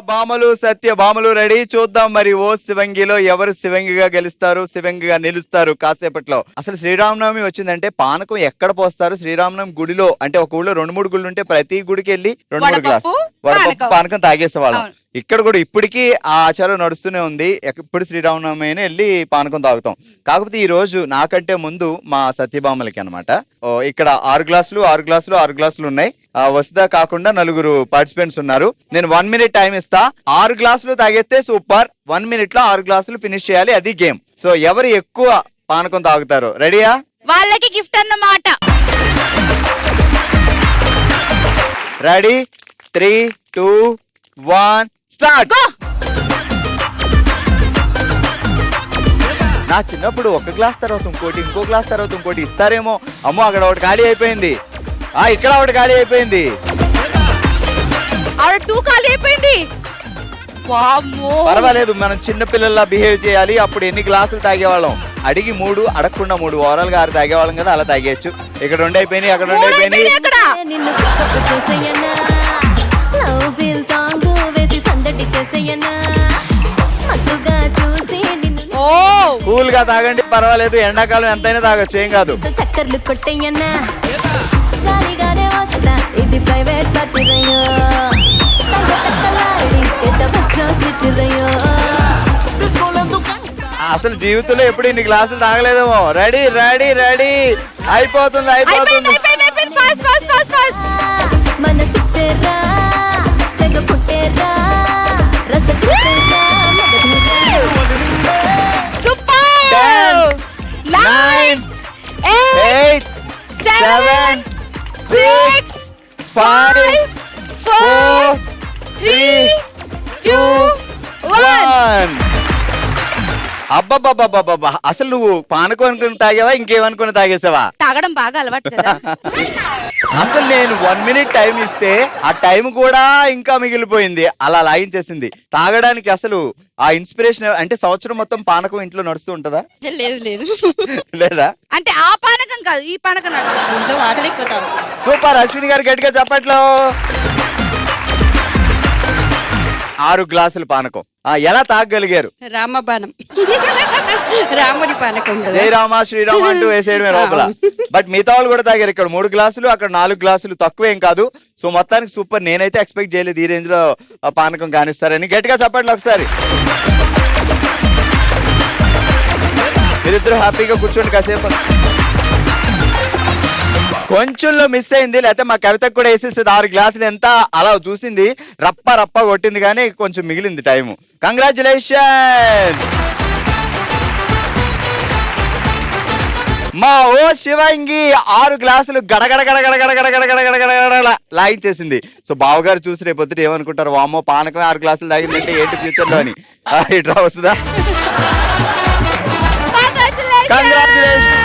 భామలు సత్య భామలు ready. చూద్దాం మరి ఓ శివంగిలో ఎవరు శివంగిగా గెలుస్తారు, శివంగిగా నిలుస్తారు కాసేపట్లో. అసలు శ్రీరామనవమి వచ్చిందంటే పానకం ఎక్కడ పోస్తారు? శ్రీరామనవమి గుడిలో, అంటే ఒక ఊళ్ళో 2-3 గుళ్ళు ఉంటే ప్రతి గుడికి వెళ్ళి 2-3 గ్లాస్ వడపప్పు పానకం తాగేసేవాళ్ళం. ఇక్కడ కూడా ఇప్పటికీ ఆ ఆచారం నడుస్తూనే ఉంది. ఎప్పుడు శ్రీరామనవమి అయినా వెళ్ళి పానకం తాగుతాం. కాకపోతే ఈ రోజు నాకంటే ముందు మా సత్యభామలకి అనమాట ఇక్కడ 6 గ్లాసులు ఉన్నాయి. వసుదా కాకుండా 4 పార్టిసిపెంట్స్ ఉన్నారు. నేను 1 మినిట్ టైం ఇస్తా. 6 గ్లాసులు తాగేస్తే సూపర్. 1 మినిట్ లో 6 గ్లాసులు ఫినిష్ చేయాలి, అది గేమ్. సో ఎవరు ఎక్కువ పానకం తాగుతారు? రెడీయా? వాళ్ళకి గిఫ్ట్ అన్నమాట. Ready 3, 2, 1 start. నా చిన్నప్పుడు ఒక గ్లాస్ తర్వాత ఇంకోటి, ఇంకో గ్లాస్ తర్వాత ఇంకోటి ఇస్తారేమో. అమ్మో అక్కడ ఒకటి ఖాళీ అయిపోయింది, ఇక్కడ ఒకటి ఖాళీ అయిపోయింది, ఆవిడ 2 ఖాళీ అయిపోయింది. పర్వాలేదు, మనం చిన్న పిల్లల్లా బిహేవ్ చేయాలి. అప్పుడు ఎన్ని గ్లాసులు తాగేవాళ్ళం? అడిగి 3, అడగకుండా 3, ఓవరాల్ గా 6 తాగేవాళ్ళం కదా, అలా తాగేయచ్చు. ఇక్కడ 2 అయిపోయినాయి, అక్కడ 2 అయిపోయినాయి. కూల్ గా తాగండి, పర్వాలేదు. ఎండాకాలం ఎంతైనా తాగొచ్చు, ఏం కాదు. చక్కర్లు కొట్టయ్యన్నా జాలిగానే వస్తా, ఇది ప్రైవేట్ పార్టీరయ్యో. అసలు జీవితంలో ఎప్పుడు ఇన్ని గ్లాసులు తాగలేదేమో. రెడీ రెడీ రెడీ, అయిపోతుంది అయిపోతుంది. మనసిచ్చేరా సెగ పుట్టేరా రచ్చ చేసేరా. 9, 8, 7, 6, 5, 4, 3, 2, 1. అబ్బబ్బబ్బబ్బబ్బా, అసలు నువ్వు పానకం అనుకుని తాగేవా, ఇంకేమనుకుని తాగేసావా? తాగడం బాగా అలవాటు కదా. అసలు నేను 1 మినిట్ టైం ఇస్తే ఆ టైం కూడా ఇంకా మిగిలిపోయింది, అలా లాగించేసింది. తాగడానికి అసలు ఆ ఇన్స్పిరేషన్ అంటే సంవత్సరం మొత్తం పానకం ఇంట్లో నడుస్తూ ఉంటదా? లేదు లేదు లేదా? అంటే ఆ పానకం కాదు, ఈ పానకం ఇంట్లో వాటర్ ఎక్కువ తాగు. సూపర్. అశ్విని గారు గట్టిగా చెప్పట్లో. 6 గ్లాసులు పానకం ఎలా తాగగలిగారు? రామబాణం, రాముడి పానకం. జయరామ శ్రీరామ అంటూ వేసేయడమే లోపల. బట్ మిగతా వాళ్ళు కూడా తాగారు. ఇక్కడ 3 గ్లాసులు, అక్కడ 4 గ్లాసులు, తక్కువేం కాదు. సో మొత్తానికి సూపర్. నేనైతే ఎక్స్పెక్ట్ చేయలేదు ఈ రేంజ్ లో పానకం కానిస్తారని. గట్టిగా చెప్పండి ఒకసారి. మీరిద్దరు హ్యాపీగా కూర్చోండి కాసేపు. కొంచెంలో మిస్ అయింది, లేకపోతే మా కవితకు కూడా వేసేస్తుంది. 6 గ్లాసులు ఎంత అలా చూసింది, రప్ప కొట్టింది, కానీ కొంచెం మిగిలింది టైము. కంగ్రాచులేషన్ మా ఓ శివంగి. 6 గ్లాసులు గడగడ గడగడ గడగడ గడగడ గడగడ లాగించేసింది. సో బావగారు చూసి రేపు పొద్దుట ఏమనుకుంటారు, వామ్మో పానకమే 6 గ్లాసులు తాగిందంటే ఏంటి ఫ్యూచర్ లో అని. ఇట్లా వస్తుందా? కంగ్రాచులేషన్.